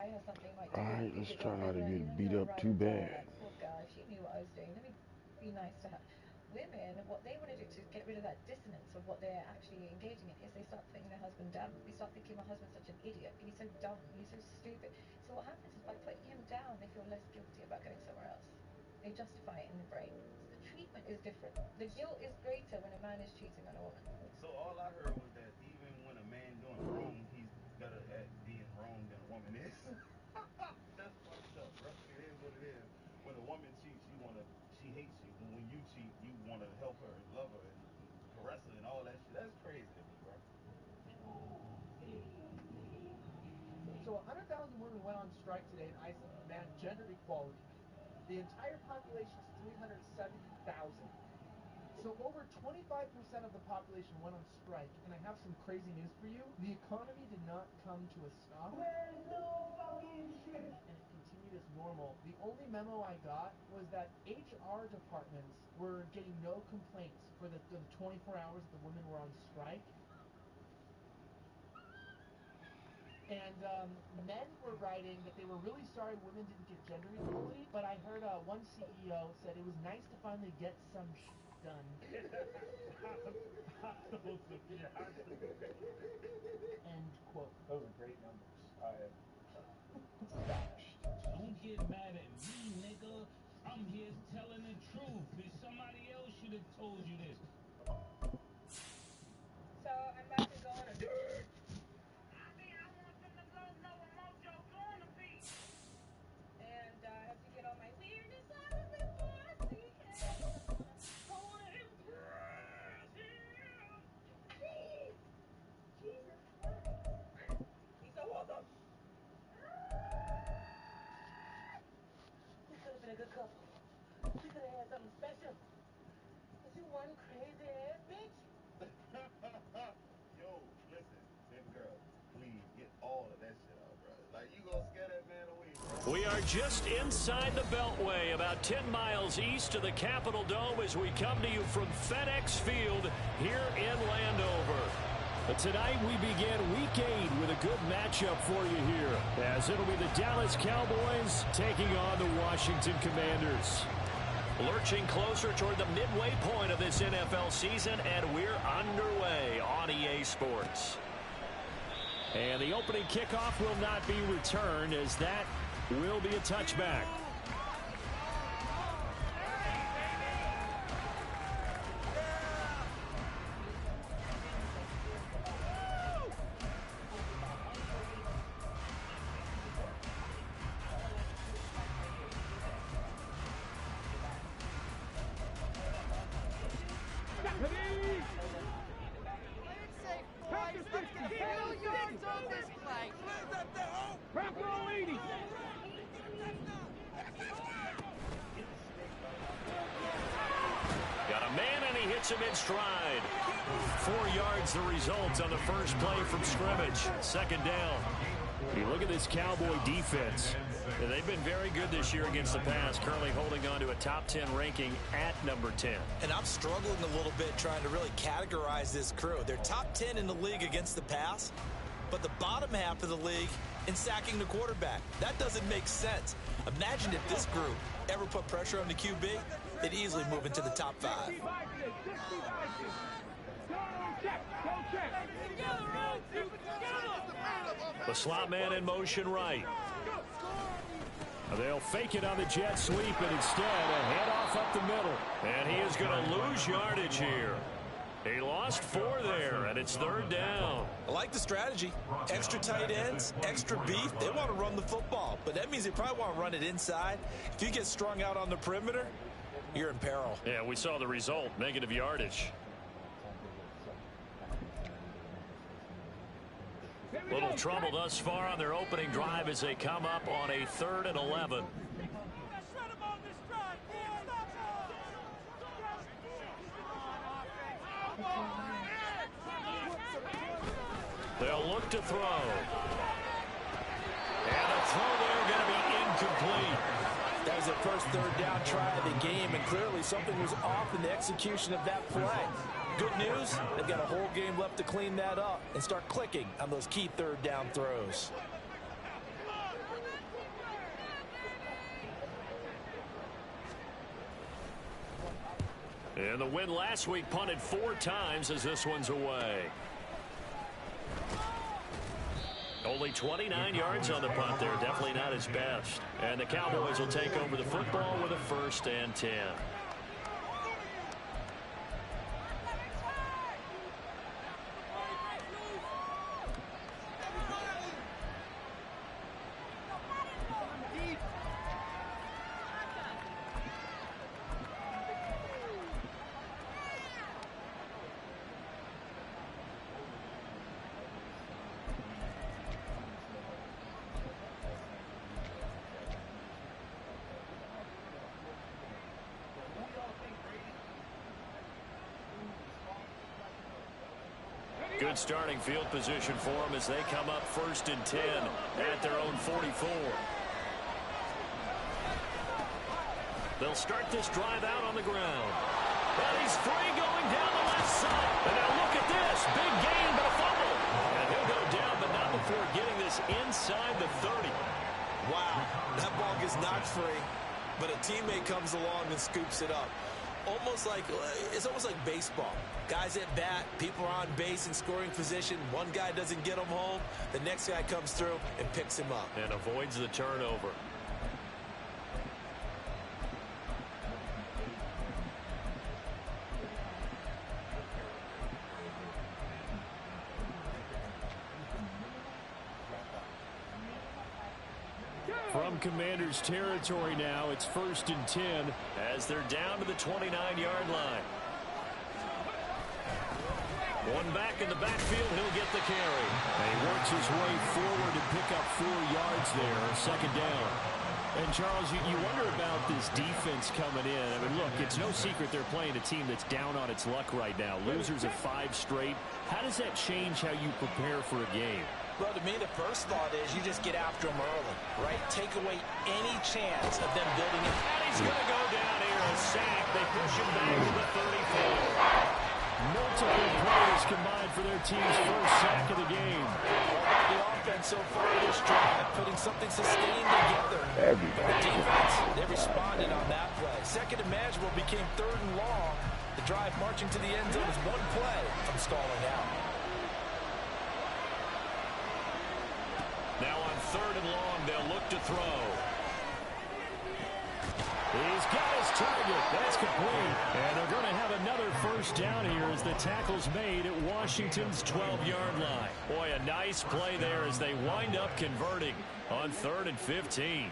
Alright, let's try not to get beat up too bad. So all I heard was that even when a man doing wrong, he's better at being wrong than a woman is. That's fucked up, bro. It is what it is. When a woman cheats, she hates you. But when you cheat, you wanna help her and love her and caress her and all that shit. That's crazy to me, bro. So 100,000 women went on strike today in Iceland to demand gender equality. The entire population is 370,000. So over 25% of the population went on strike, and I have some crazy news for you. The economy did not come to a stop. There's no fucking shit. And it continued as normal. The only memo I got was that HR departments were getting no complaints for the 24 hours that the women were on strike. And men were writing that they were really sorry women didn't get gender equality, but I heard one CEO said it was nice to finally get some done. End quote. Those are great numbers. I am astonished. Don't get mad at me, nigga. I'm here telling the truth. If somebody else should have told you this. So I'm about to go on a dirt. And I have to get all my weirdness out of it before I see him. I want to impress him. Please. Jesus Christ. He's so awesome. We could have been a good couple. We could have had something special. But you one crazy ass bitch. Yo, listen, baby girl, please get all of that shit out, bro. Like, you gonna scare that man away, bro. We are just inside the Beltway, about 10 miles east of the Capitol Dome as we come to you from FedEx Field here in Landover. But tonight we begin Week 8 with a good matchup for you here, as it'll be the Dallas Cowboys taking on the Washington Commanders. Lurching closer toward the midway point of this NFL season, and we're underway on EA Sports. And the opening kickoff will not be returned, as that will be a touchback. Got a man, and he hits him in stride. 4 yards the result on the first play from scrimmage. Second down. You look at this Cowboy defense. They've been very good this year against the pass, currently holding on to a top 10 ranking at number 10. And I'm struggling a little bit trying to really categorize this crew. They're top 10 in the league against the pass, but the bottom half of the league in sacking the quarterback. That doesn't make sense. Imagine if this group ever put pressure on the QB, they'd easily move into the top 5. The slot man in motion right. They'll fake it on the jet sweep, and instead a handoff up the middle. And he is going to lose yardage here. He lost 4 there, and it's third down. I like the strategy. Extra tight ends, extra beef. They want to run the football, but that means they probably want to run it inside. If you get strung out on the perimeter, you're in peril. Yeah, we saw the result, negative yardage. Little trouble thus far on their opening drive as they come up on a 3rd and 11. They'll look to throw. And the throw there going to be incomplete. That was their first 3rd down try of the game, and clearly something was off in the execution of that play. Good news, they've got a whole game left to clean that up and start clicking on those key 3rd down throws. And the win last week punted 4 times as this one's away. Only 29 yards on the punt there. Definitely not his best. And the Cowboys will take over the football with a 1st and 10. Good starting field position for them as they come up 1st and 10 at their own 44. They'll start this drive out on the ground. And he's free going down the left side. And now look at this. Big gain, but a fumble. And he'll go down, but not before getting this inside the 30. Wow, that ball gets knocked free, but a teammate comes along and scoops it up. It's almost like baseball. Guys at bat, people are on base in scoring position. One guy doesn't get him home. The next guy comes through and picks him up. And avoids the turnover. From Commanders territory now, it's 1st and 10 as they're down to the 29-yard line. One back in the backfield, he'll get the carry. And he works his way forward to pick up 4 yards there, 2nd down. And Charles, you wonder about this defense coming in. I mean, look, it's no secret they're playing a team that's down on its luck right now. Losers of 5 straight. How does that change how you prepare for a game? Well, to me, the first thought is you just get after them early, right? Take away any chance of them building it. And he's going to go down here, a sack. They push him back to the 34. Multiple players combined for their team's 1st sack of the game. The offense so far this drive, putting something sustained together. But the defense, they responded on that play. 2nd and manageable became 3rd and long. The drive marching to the end zone is 1 play from stalling out. Now on 3rd and long, they'll look to throw. He's got his target. That's complete. And they're going to have another 1st down here as the tackle's made at Washington's 12-yard line. Boy, a nice play there as they wind up converting on 3rd and 15.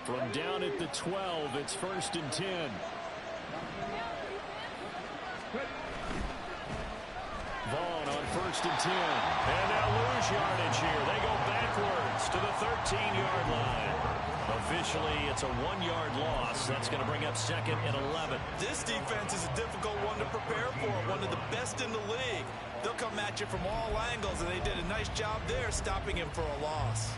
From down at the 12, it's 1st and 10. Vaughn on 1st and 10. And they'll lose yardage here. They go backwards to the 13-yard line. Officially, it's a 1-yard loss. That's going to bring up 2nd and 11. This defense is a difficult one to prepare for. One of the best in the league. They'll come at you from all angles, and they did a nice job there stopping him for a loss.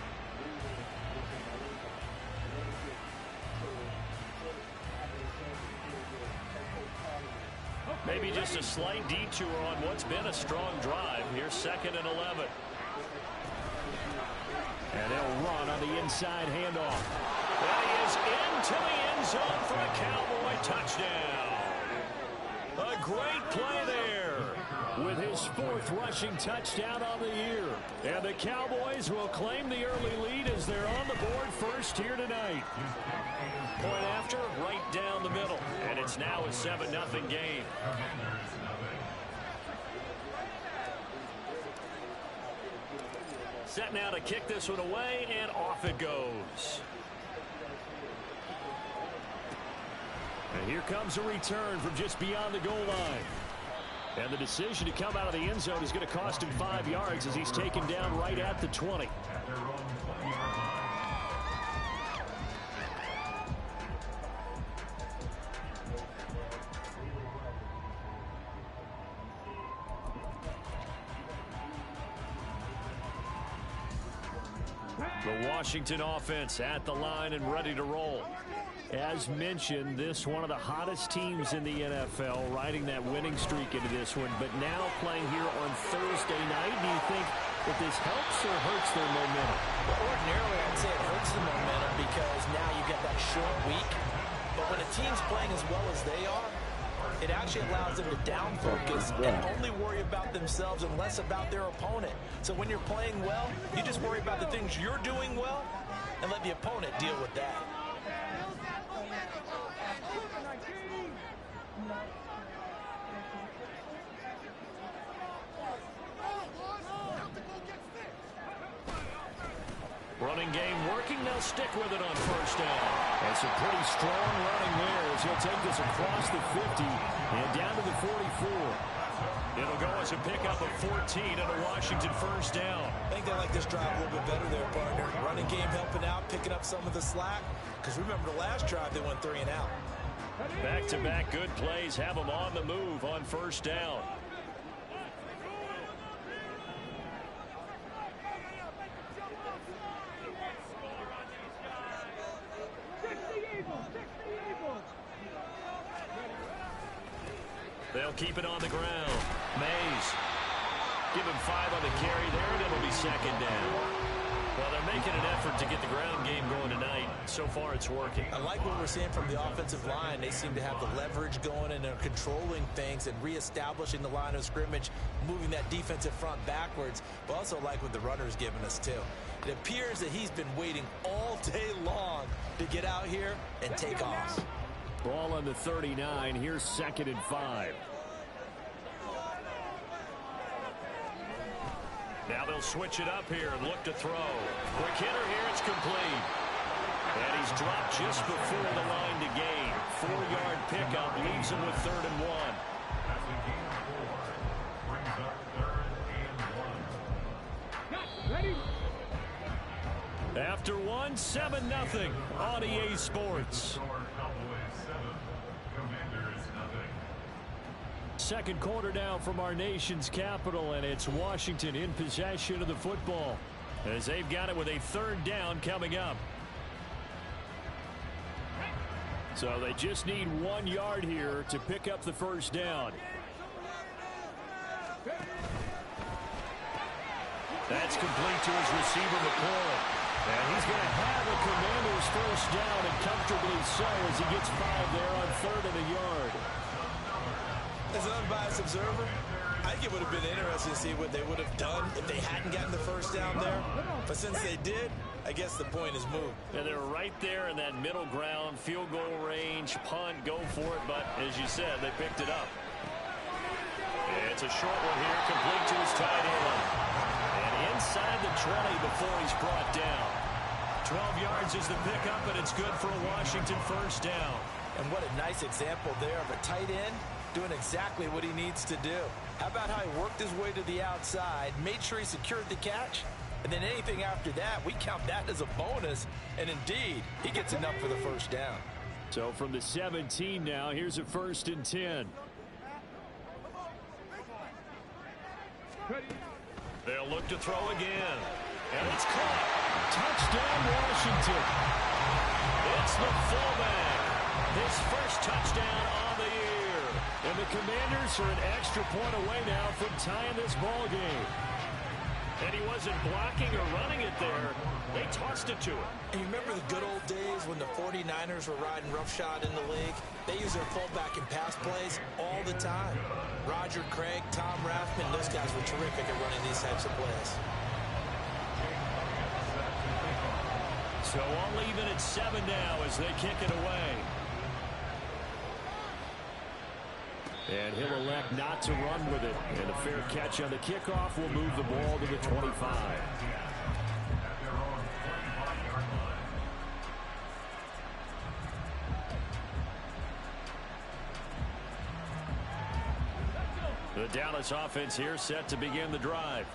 Maybe just a slight detour on what's been a strong drive. Here's 2nd and 11. And they'll run on the inside handoff. And he is into the end zone for a Cowboy touchdown. A great play there with his 4th rushing touchdown on the year. And the Cowboys will claim the early lead as they're on the board 1st here tonight. Point after, right down the middle. And it's now a 7-0 game. Set now to kick this one away, and off it goes. And here comes a return from just beyond the goal line. And the decision to come out of the end zone is going to cost him 5 yards as he's taken down right at the 20. The Washington offense at the line and ready to roll. As mentioned, this one of the hottest teams in the NFL, riding that winning streak into this one, but now playing here on Thursday night. Do you think that this helps or hurts their momentum? Well, ordinarily, I'd say it hurts the momentum because now you get that short week. But when a team's playing as well as they are, it actually allows them to down focus and only worry about themselves and less about their opponent. So when you're playing well, you just worry about the things you're doing well and let the opponent deal with that. Running game working. They'll stick with it on first down. That's a pretty strong running there as he'll take this across the 50 and down to the 44. It'll go as a pickup of 14 and a Washington first down. I think they like this drive a little bit better there, partner. Running game helping out, picking up some of the slack. Because remember the last drive, they went 3 and out. Back-to-back good plays have them on the move on first down. They'll keep it on the ground. Mays. Give him 5 on the carry there, and it'll be second down. Well, they're making an effort to get the ground game going tonight. So far, it's working. I like what we're seeing from the offensive line. They seem to have the leverage going, and they're controlling things and reestablishing the line of scrimmage, moving that defensive front backwards. But also like what the runner's giving us, too. It appears that he's been waiting all day long to get out here and take off. Ball on the 39. Here's 2nd and 5. Now they'll switch it up here and look to throw. Quick hitter here. It's complete. And he's dropped just before the line to gain. 4-yard pickup leaves him with 3rd and 1. Ready? After 1, 7-0 on EA Sports. Second quarter now from our nation's capital, and it's Washington in possession of the football as they've got it with a 3rd down coming up. So they just need 1 yard here to pick up the first down. That's complete to his receiver, McCoy. And he's going to have a Commanders first down, and comfortably so as he gets 5 there on 3rd and a yard. As an unbiased observer, I think it would have been interesting to see what they would have done if they hadn't gotten the first down there. But since they did, I guess the point is moved. And they're right there in that middle ground, field goal range, punt, go for it. But as you said, they picked it up. It's a short one here, complete to his tight end. And inside the 20 before he's brought down. 12 yards is the pickup, and it's good for a Washington first down. And what a nice example there of a tight end doing exactly what he needs to do. How about how he worked his way to the outside, made sure he secured the catch, and then anything after that, we count that as a bonus. And indeed, he gets enough for the first down. So from the 17 now, here's a 1st and 10. They'll look to throw again. And it's caught. Touchdown, Washington. It's the fullback. His first touchdown on the year. And the Commanders are an extra point away now from tying this ball game. And he wasn't blocking or running it there. They tossed it to him. And you remember the good old days when the 49ers were riding roughshod in the league? They use their fullback in pass plays all the time. Roger Craig, Tom Rathman, those guys were terrific at running these types of plays. So only even at 7 now as they kick it away. And he'll elect not to run with it. And a fair catch on the kickoff will move the ball to the 25. The Dallas offense here set to begin the drive.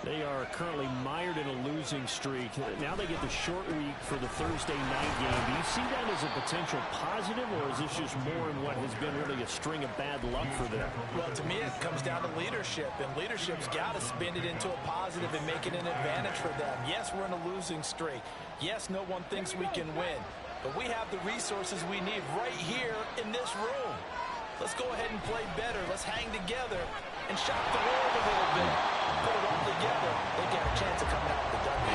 They are currently mired in a losing streak. Now they get the short week for the Thursday night game. Do you see that as a potential positive, or is this just more in what has been really a string of bad luck for them? Well, to me, it comes down to leadership, and leadership's got to spin it into a positive and make it an advantage for them. Yes, we're in a losing streak. Yes, no one thinks we can win, but we have the resources we need right here in this room. Let's go ahead and play better. Let's hang together and shock the world a little bit. Put it all together, they get a chance of coming out with the W.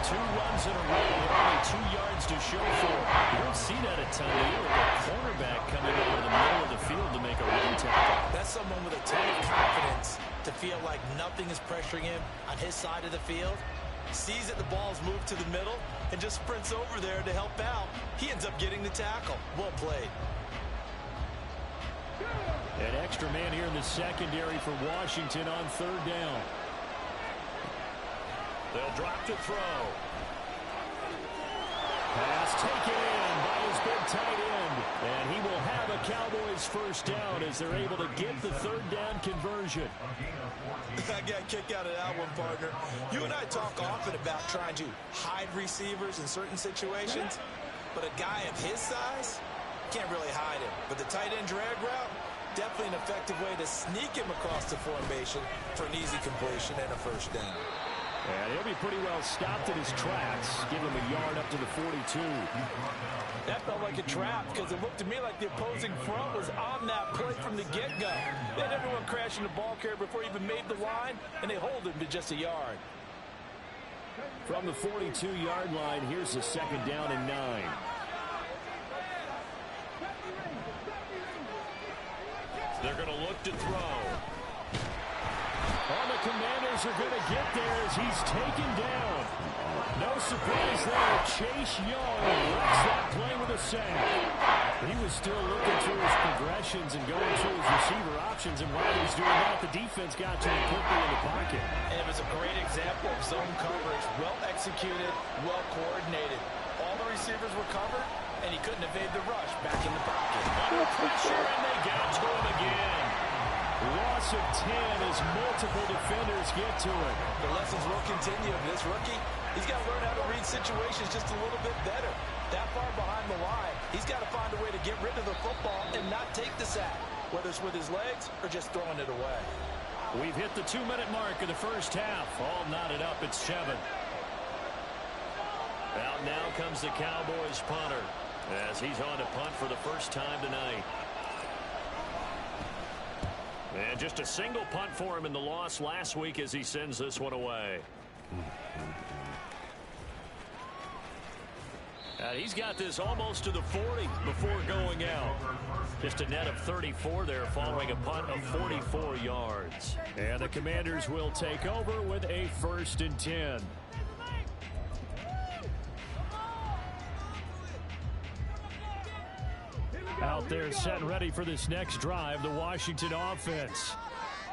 2 runs in a row with only 2 yards to show for it. You don't see that a ton. You have a cornerback coming over the middle of the field to make a someone with a ton of confidence to feel like nothing is pressuring him on his side of the field. Sees that the ball's moved to the middle and just sprints over there to help out. He ends up getting the tackle. Well played. An extra man here in the secondary for Washington on third down. They'll drop to throw. Pass taken in by his big tight end. And he will have a Cowboys first down as they're able to get the third down conversion. I got a kick out of that one, partner. You and I talk often about trying to hide receivers in certain situations, but a guy of his size can't really hide him. But the tight end drag route, definitely an effective way to sneak him across the formation for an easy completion and a first down. And he'll be pretty well stopped in his tracks. Give him a yard up to the 42. That felt like a trap because it looked to me like the opposing front was on that play from the get-go. They had everyone crashing the ball carrier before he even made the line, and they hold him to just a yard. From the 42-yard line, here's the second down and 9. They're going to look to throw. All the Commanders are going to get there as he's taken down. No surprise there. Chase Young wrecks that play with a sack. He was still looking through his progressions and going through his receiver options, and while he was doing that, the defense got to him quickly in the pocket. And it was a great example of zone coverage. Well executed, well coordinated. All the receivers were covered, and he couldn't evade the rush back in the pocket. Under pressure, and they got to him again. Loss of 10 as multiple defenders get to it. The lessons will continue. This rookie, he's got to learn how to read situations just a little bit better. That far behind the line, he's got to find a way to get rid of the football and not take the sack, whether it's with his legs or just throwing it away. We've hit the 2-minute mark of the first half. All knotted up at 7. Out now comes the Cowboys punter as he's on to punt for the first time tonight. And just a single punt for him in the loss last week as he sends this one away. He's got this almost to the 40 before going out. Just a net of 34 there following a punt of 44 yards. And the Commanders will take over with a 1st and 10. Out there set and ready for this next drive, the Washington offense.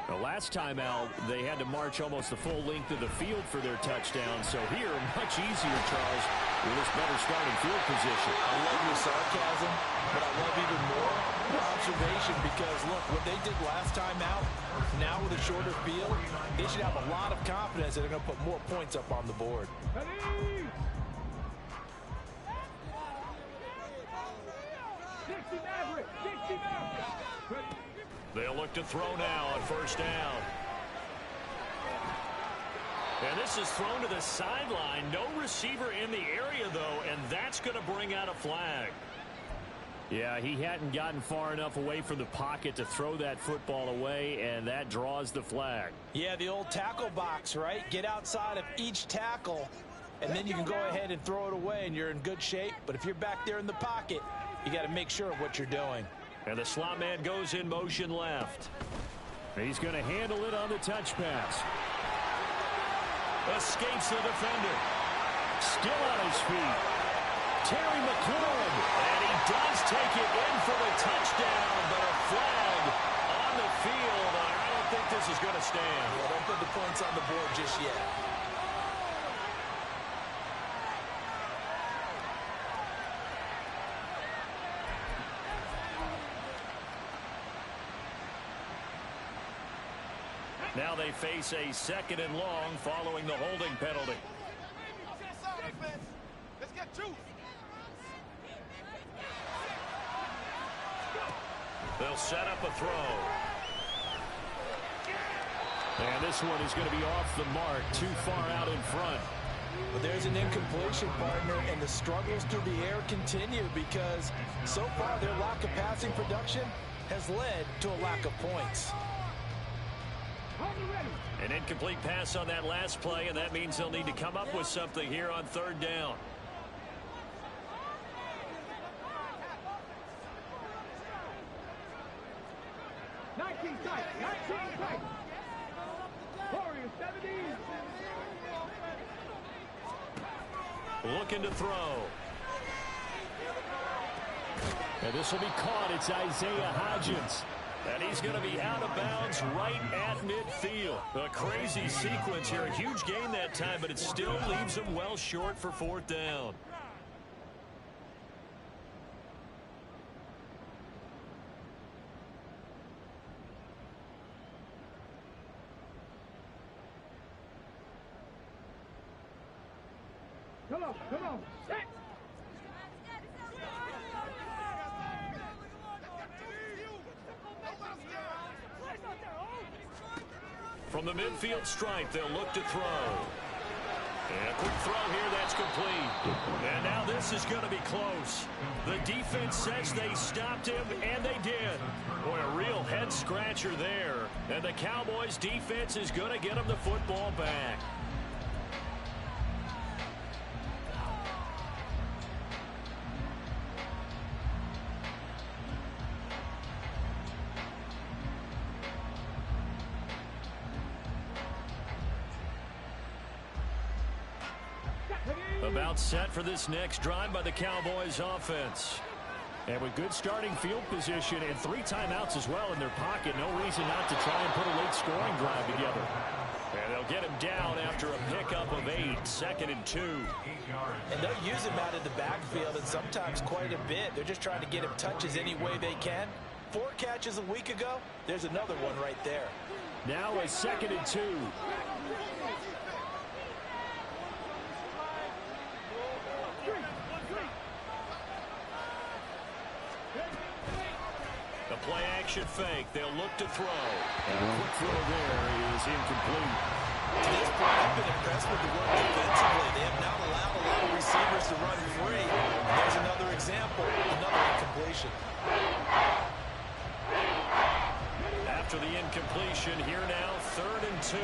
The last time out, they had to march almost the full length of the field for their touchdown. So here, much easier, Charles, with this better starting field position. I love your sarcasm, but I love even more the observation because, look, what they did last time out, now with a shorter field, they should have a lot of confidence that they're going to put more points up on the board. They'll look to throw now on 1st down. And this is thrown to the sideline. No receiver in the area, though, and that's going to bring out a flag. Yeah, he hadn't gotten far enough away from the pocket to throw that football away, and that draws the flag. Yeah, the old tackle box, right? Get outside of each tackle, and then you can go ahead and throw it away, and you're in good shape. But if you're back there in the pocket, you got to make sure of what you're doing. And the slot man goes in motion left. He's going to handle it on the touch pass. Escapes the defender. Still on his feet. Terry McLaurin. And he does take it in for the touchdown, but a flag on the field. I don't think this is going to stand. Well, don't put the points on the board just yet. Now they face a 2nd and long following the holding penalty. Let's get two. They'll set up a throw. And this one is going to be off the mark, too far out in front. But there's an incompletion, partner, and the struggles through the air continue because so far their lack of passing production has led to a lack of points. An incomplete pass on that last play, and that means they'll need to come up with something here on 3rd down. 19 tight. 19 tight. Warriors 70. Looking to throw. And this will be caught. It's Isaiah Hodgins. And he's going to be out of bounds right at midfield. A crazy sequence here. A huge gain that time, but it still leaves him well short for fourth down. Come on, come on. Set. From the midfield stripe, they'll look to throw. And a quick throw here, that's complete. And now this is going to be close. The defense says they stopped him, and they did. Boy, a real head-scratcher there. And the Cowboys' defense is going to get him the football back. About set for this next drive by the Cowboys offense. And with good starting field position and 3 timeouts as well in their pocket, no reason not to try and put a late scoring drive together. And they'll get him down after a pickup of 8, 2nd and 2. And they'll use him out in the backfield, and sometimes quite a bit. They're just trying to get him touches any way they can. 4 catches a week ago, there's another one right there. Now a 2nd and 2. The play action fake. They'll look to throw. And a quick throw there is incomplete. To this point, I've been impressed with the work defensively. They have now allowed a lot of receivers to run free. And there's another example, another incompletion. After the incompletion, here now, 3rd and 2.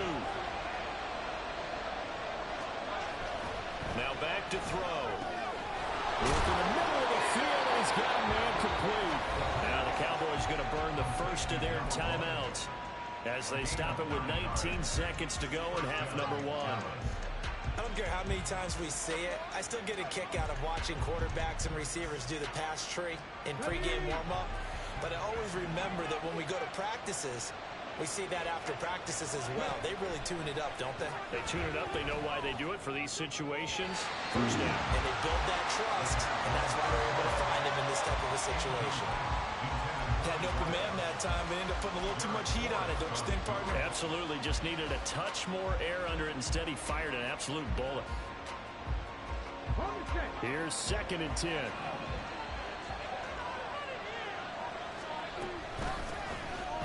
Now back to throw. Look in the middle of the field, and he's got a man complete. Now the Cowboys going to burn the first of their timeouts as they stop it with 19 seconds to go in half number 1. I don't care how many times we see it. I still get a kick out of watching quarterbacks and receivers do the pass tree in pregame warm-up. But I always remember that when we go to practices, we see that after practices as well. They really tune it up, don't they? They tune it up. They know why they do it for these situations. First down. And they build that trust, and that's why they're able to find him in this type of a situation. Had an open man that time, but ended up putting a little too much heat on it, don't you think, partner? Absolutely. Just needed a touch more air under it. Instead, he fired an absolute bullet. Here's 2nd and 10.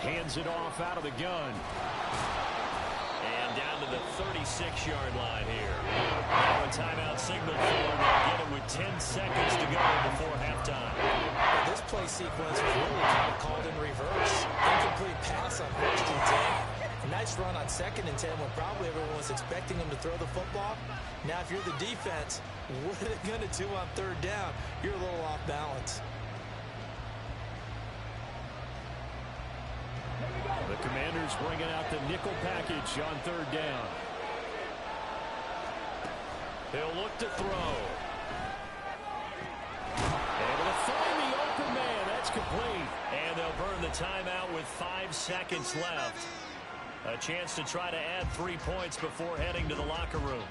Hands it off out of the gun. And down to the 36-yard line here. Now a timeout signal for him. They'll get it with 10 seconds to go before halftime. Well, this play sequence was really kind of called in reverse. Incomplete pass on 1st and 10. A nice run on 2nd and 10 when probably everyone was expecting him to throw the football. Now, if you're the defense, what are they going to do on 3rd down? You're a little off balance. The Commanders bringing out the nickel package on 3rd down. They'll look to throw. Able to find the open man. That's complete. And they'll burn the timeout with 5 seconds left. A chance to try to add 3 points before heading to the locker room.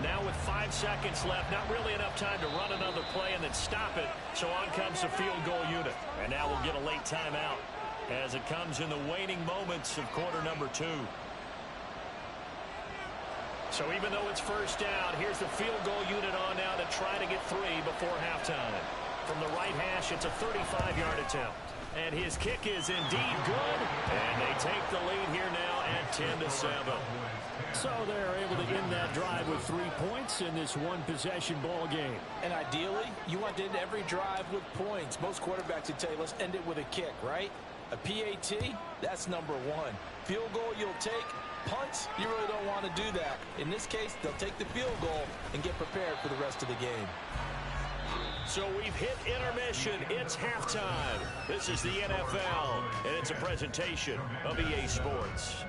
Now with 5 seconds left, not really enough time to run another play and then stop it. So on comes the field goal unit. And now we'll get a late timeout as it comes in the waning moments of quarter number 2. So even though it's 1st down, here's the field goal unit on now to try to get 3 before halftime. From the right hash, it's a 35-yard attempt. And his kick is indeed good. And they take the lead here now at 10-7. So they're able to end that drive with 3 points in this one-possession ball game. And ideally, you want to end every drive with points. Most quarterbacks would tell you, let's end it with a kick, right? A PAT, that's number one. Field goal you'll take. Punts, you really don't want to do that. In this case, they'll take the field goal and get prepared for the rest of the game. So we've hit intermission. It's halftime. This is the NFL, and it's a presentation of EA Sports.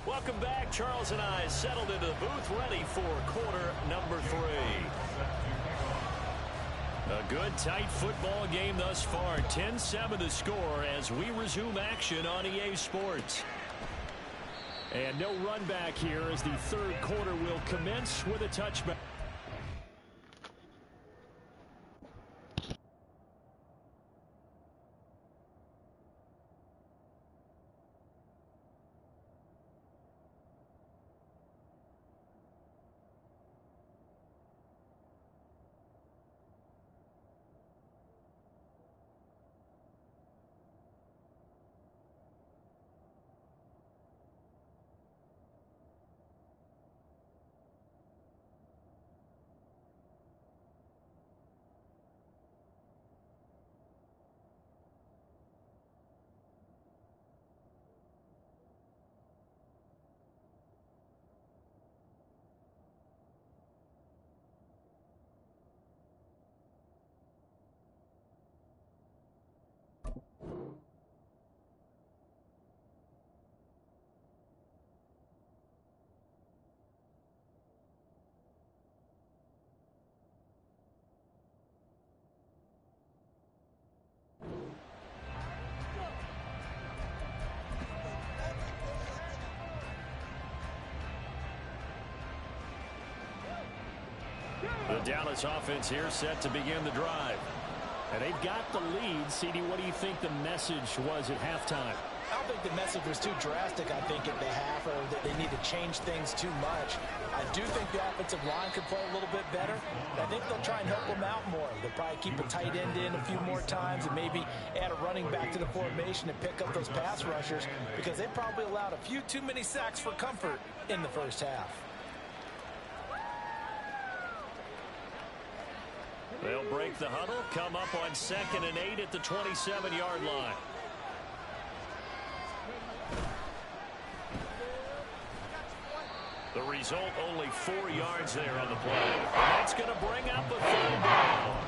Welcome back. Charles and I settled into the booth, ready for quarter number 3. A good, tight football game thus far. 10-7 to score as we resume action on EA Sports. And no run back here as the third quarter will commence with a touchback. The Dallas offense here set to begin the drive. And they've got the lead. CD, what do you think the message was at halftime? I don't think the message was too drastic, I think, at the half, or that they need to change things too much. I do think the offensive line could play a little bit better. I think they'll try and help them out more. They'll probably keep a tight end in a few more times and maybe add a running back to the formation and pick up those pass rushers, because they probably allowed a few too many sacks for comfort in the first half. They'll break the huddle, come up on 2nd and 8 at the 27-yard line. The result, only 4 yards there on the play. And that's going to bring up a 3rd down.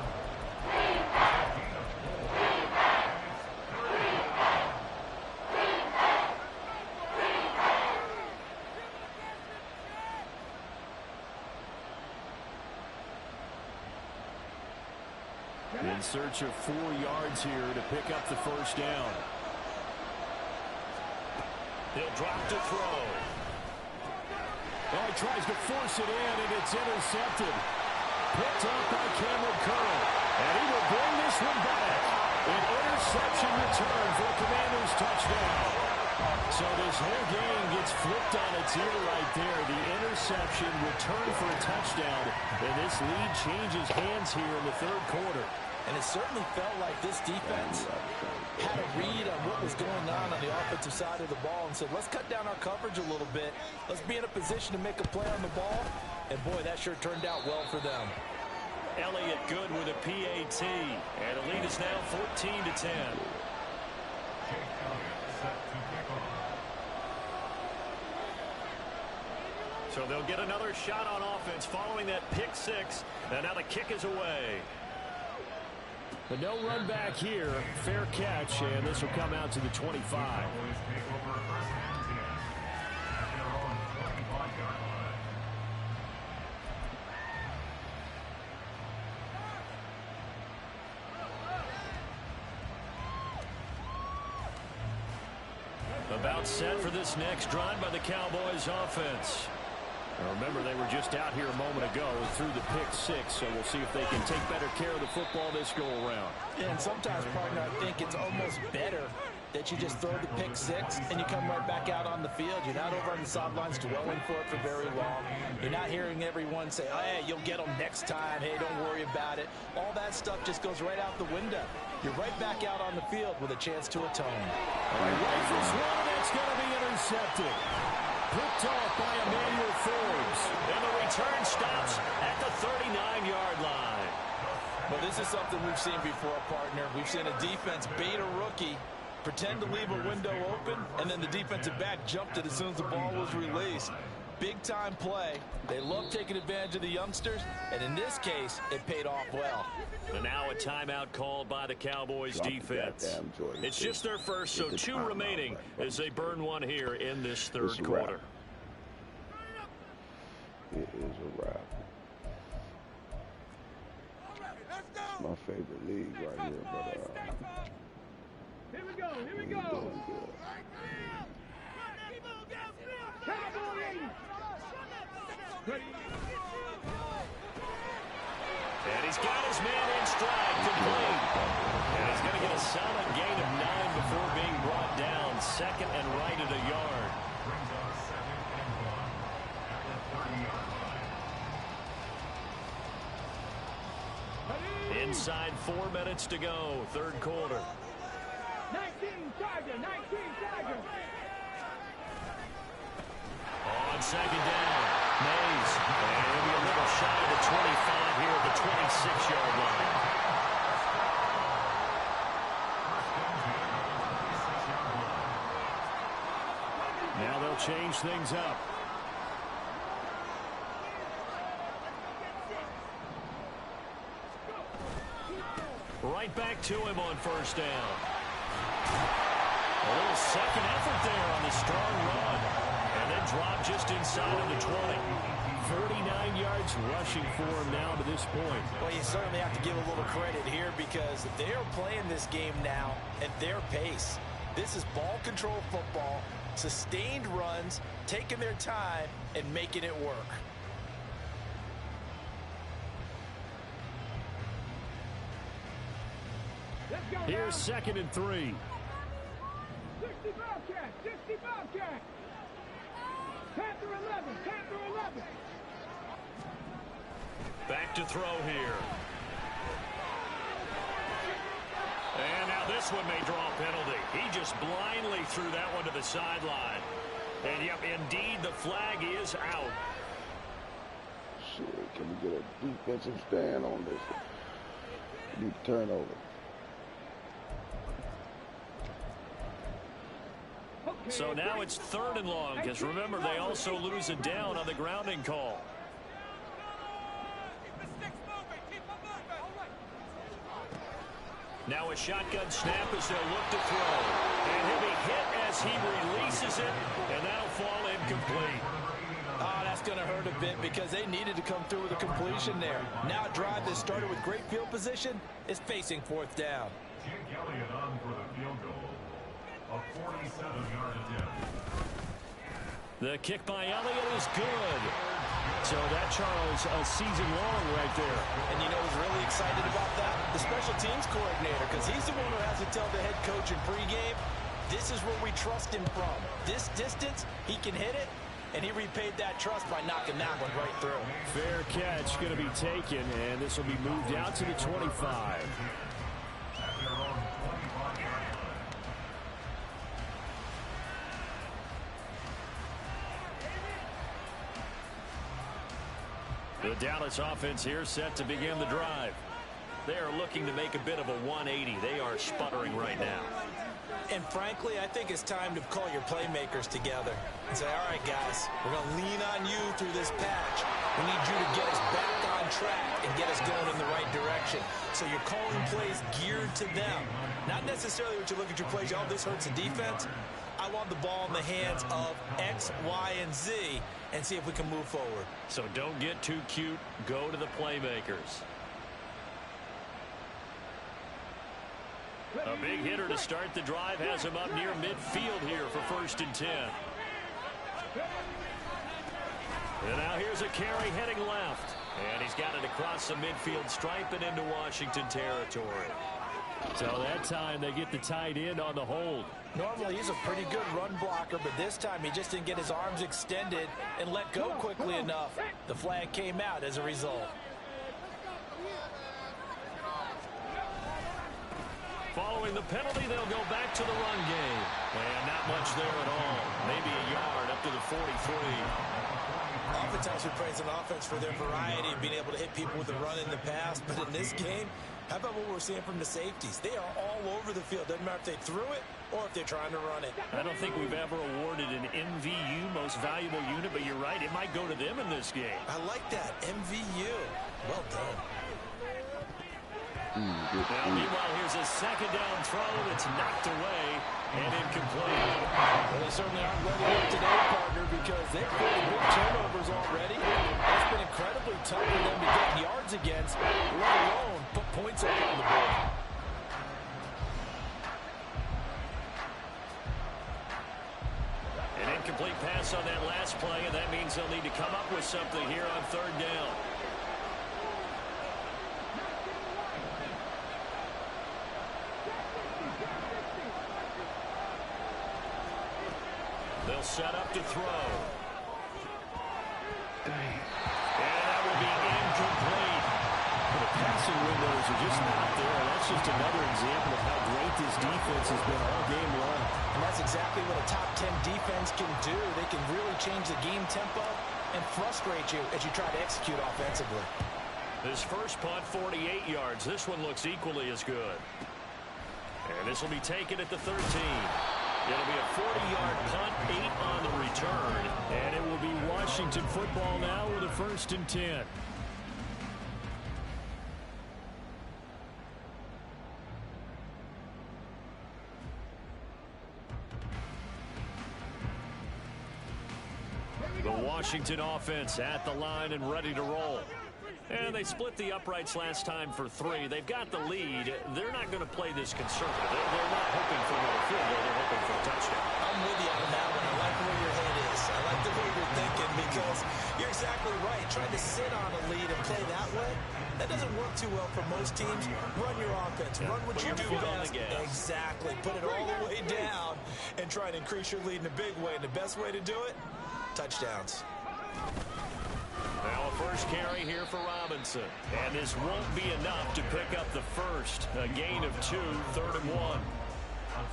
In search of 4 yards here to pick up the 1st down. He'll drop to throw. Oh, he tries to force it in, and it's intercepted. Picked up by Cameron Curl. And he will bring this one back. An interception return for a Commanders touchdown. So this whole game gets flipped on its ear right there. The interception return for a touchdown. And this lead changes hands here in the 3rd quarter. And it certainly felt like this defense had a read on what was going on the offensive side of the ball and said, let's cut down our coverage a little bit. Let's be in a position to make a play on the ball. And, boy, that sure turned out well for them. Elliott good with a PAT. And the lead is now 14-10. So they'll get another shot on offense following that pick 6. And now the kick is away. But no run back here. Fair catch, and this will come out to the 25. About set for this next drive by the Cowboys offense. Now remember, they were just out here a moment ago through the pick 6, so we'll see if they can take better care of the football this go around. And sometimes, partner, I think it's almost better that you just throw the pick six and you come right back out on the field. You're not over on the sidelines dwelling for it for very long. You're not hearing everyone say, oh, hey, you'll get them next time. Hey, don't worry about it. All that stuff just goes right out the window. You're right back out on the field with a chance to atone. Rifles one, and it's going to be intercepted. Picked off by Emmanuel Forbes. And the return stops at the 39-yard line. Well, this is something we've seen before, partner. We've seen a defense bait a rookie, pretend to leave a window open, and then the defensive back jumped it as soon as the ball was released. Big-time play. They love taking advantage of the youngsters, and in this case, it paid off well. And now a timeout called by the Cowboys defense. It's just their first, so 2 remaining as they burn one here in this third quarter. It is a wrap. It's my favorite league right here, but Here we go. Here we go. doing good. And he's got his man in stride, complete. And he's going to get a solid gain of 9 before being brought down. Second and right at a yard. Inside 4 minutes to go, third quarter. 19 Tiger, 19 Tiger. On second down, Mays. And he'll be a little shy of the 25 here at the 26-yard line. Now they'll change things up. Right back to him on first down. A little second effort there on the strong run. And then drop just inside of the 20. 39 yards rushing for him now to this point. Well, you certainly have to give a little credit here because they're playing this game now at their pace. This is ball control football, sustained runs, taking their time, and making it work. Here's second and 3. 60 Bobcat, 60 Bobcat. Panther 11, Panther 11. Back to throw here. And now this one may draw a penalty. He just blindly threw that one to the sideline. And yep, indeed, the flag is out. Shit, can we get a defensive stand on this? We need turnover. So now it's third and long, because remember, they also lose a down on the grounding call. Now a shotgun snap as they'll look to throw. And he'll be hit as he releases it, and that'll fall incomplete. Oh, that's going to hurt a bit because they needed to come through with a completion there. Now a drive that started with great field position is facing fourth down. Jake Elliott on for the field goal. A 47-yard attempt. The kick by Elliott is good. So that, Charles, a season long right there. And you know who's really excited about that? The special teams coordinator, because he's the one who has to tell the head coach in pregame, this is where we trust him from. This distance, he can hit it, and he repaid that trust by knocking that one right through. Fair catch going to be taken, and this will be moved out to the 25. The Dallas offense here set to begin the drive. They are looking to make a bit of a 180. They are sputtering right now. And frankly, I think it's time to call your playmakers together and say, all right, guys, we're going to lean on you through this patch. We need you to get us back on track and get us going in the right direction. So you're calling plays geared to them. Not necessarily what you look at your plays, oh, this hurts the defense. I want the ball in the hands of X, Y, and Z and see if we can move forward. So don't get too cute. Go to the playmakers. A big hitter to start the drive has him up near midfield here for 1st and 10. And now here's a carry heading left. And he's got it across the midfield stripe and into Washington territory. So that time they get the tight end on the hold. Normally he's a pretty good run blocker, but this time he just didn't get his arms extended and let go quickly enough. The flag came out as a result. Following the penalty, they'll go back to the run game. And not much there at all. Maybe a yard up to the 43. Oftentimes we praise an offense for their variety of being able to hit people with the run in the past. But in this game, how about what we're seeing from the safeties? They are all over the field. Doesn't matter if they threw it or if they're trying to run it. I don't think we've ever awarded an MVU, most valuable unit, but you're right. It might go to them in this game. I like that. MVU. Well done. Well, meanwhile, here's a second down throw that's knocked away and incomplete. Well, they certainly aren't ready up today, partner, because they've got big turnovers already. That's been incredibly tough for them to get yards against, let alone put points up on the board. An incomplete pass on that last play, and that means they'll need to come up with something here on third down. They'll set up to throw. Dang. And that will be incomplete. The passing windows are just not there. That's just another example of how great this defense has been all game long. And that's exactly what a top 10 defense can do. They can really change the game tempo and frustrate you as you try to execute offensively. This first punt, 48 yards. This one looks equally as good. And this will be taken at the 13. It'll be a 40-yard punt, 8 on the return. And it will be Washington football now with a 1st and 10. The Washington offense at the line and ready to roll. And they split the uprights last time for 3. They've got the lead. They're not going to play this conservative. They're not hoping for another field goal. They're hoping for a touchdown. I'm with you on that one. I like where your head is. I like the way you're thinking because you're exactly right. Trying to sit on a lead and play that way, that doesn't work too well for most teams. Run your offense. Run what you do best. Exactly. Put it all the way down and try and increase your lead in a big way. And the best way to do it, touchdowns. Now a first carry here for Robinson. And this won't be enough to pick up the first. A gain of 2, 3rd and 1.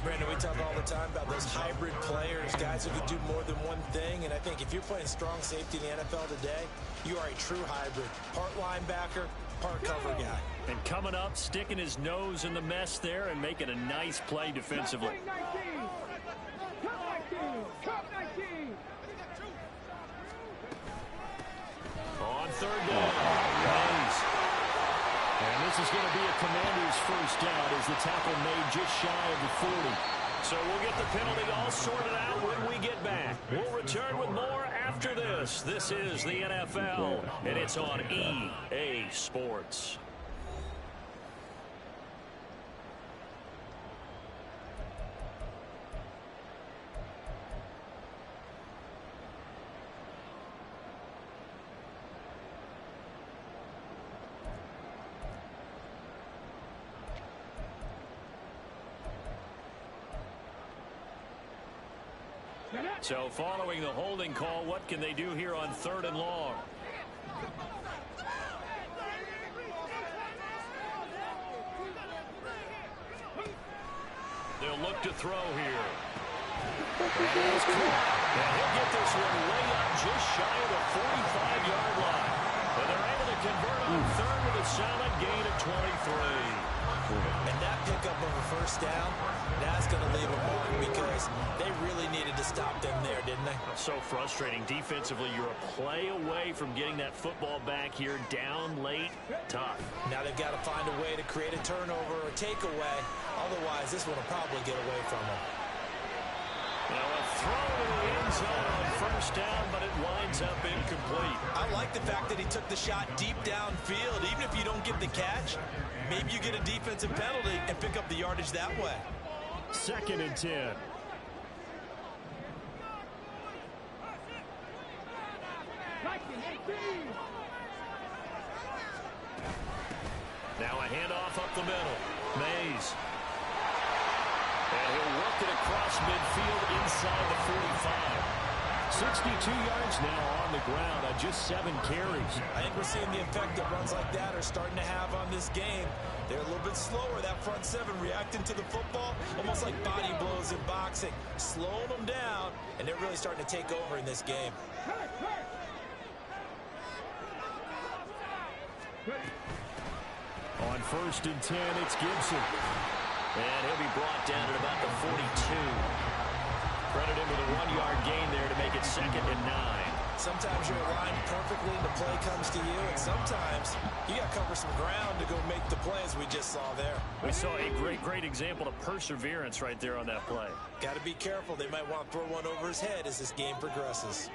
Brandon, we talk all the time about those hybrid players, guys who can do more than one thing. And I think if you're playing strong safety in the NFL today, you are a true hybrid. Part linebacker, part cover guy. And coming up, sticking his nose in the mess there and making a nice play defensively. On third down. And this is going to be a Commander's first down as the tackle made just shy of the 40. So we'll get the penalty all sorted out when we get back. We'll return with more after this. This is the NFL, and it's on EA Sports. So following the holding call, what can they do here on 3rd and long? They'll look to throw here. And he'll get this one way up just shy of the 45-yard line. But they're able to convert on 3rd with a solid gain of 23. And that pickup of a first down, that's going to leave a mark because they really needed to stop them there, didn't they? So frustrating. Defensively, you're a play away from getting that football back here down late. Tough. Now they've got to find a way to create a turnover or a takeaway. Otherwise, this one will probably get away from them. Now a throw to the end zone on first down, but it winds up incomplete. I like the fact that he took the shot deep downfield. Even if you don't get the catch, maybe you get a defensive penalty and pick up the yardage that way. 2nd and 10. Now a handoff up the middle. Mays. And he'll work it across midfield inside the 45. 62 yards now on the ground on just 7 carries. I think we're seeing the effect that runs like that are starting to have on this game. They're a little bit slower, that front seven, reacting to the football, almost like body blows in boxing. Slowing them down, and they're really starting to take over in this game. On 1st and 10, it's Gibson. And he'll be brought down at about the 42. Credit him with a 1-yard gain there to make it 2nd and 9. Sometimes you're aligned perfectly and the play comes to you, and sometimes you got to cover some ground to go make the play, as we just saw there. We saw a great example of perseverance right there on that play. Got to be careful. They might want to throw one over his head as this game progresses.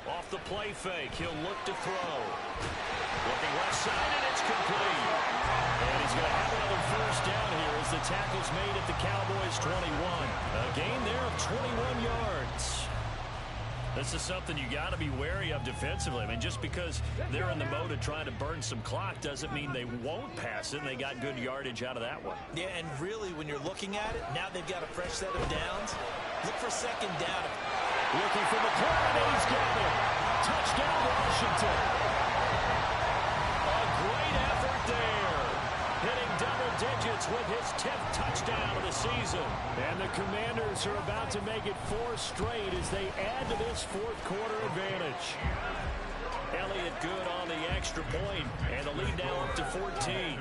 Off the play fake, he'll look to throw. Looking left side, and it's complete. And he's going to have another 1st down here as the tackle's made at the Cowboys 21. A gain there of 21 yards. This is something you got to be wary of defensively. I mean, just because they're in the mode of trying to burn some clock doesn't mean they won't pass it. And they got good yardage out of that one. Yeah, and really, when you're looking at it, now they've got a fresh set of downs. Look for 2nd down. Looking for McLaurin, and he's got it. Touchdown, Washington. A great effort there. Hitting double digits with his 10th touchdown of the season. And the Commanders are about to make it 4 straight as they add to this 4th quarter advantage. Elliott good on the extra point, and the lead now up to 14.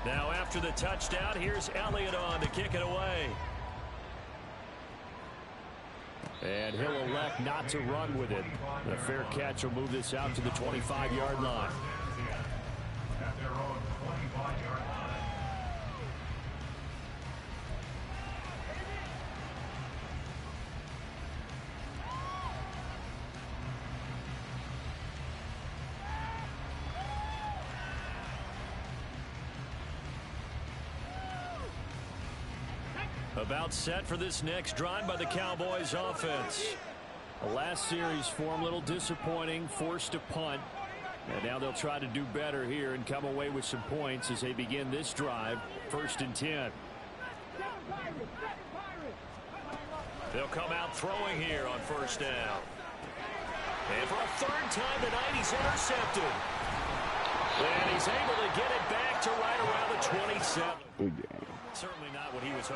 Now after the touchdown, here's Elliott on to kick it away. And he'll elect not to run with it. A fair catch will move this out to the 25-yard line. At their own 25-yard line. About set for this next drive by the Cowboys offense. The last series for them, a little disappointing, forced to punt. And now they'll try to do better here and come away with some points as they begin this drive, 1st and 10. They'll come out throwing here on 1st down. And for a 3rd time tonight, he's intercepted. And he's able to get it back to right around the 27. Good game. Certainly not what he was hoping.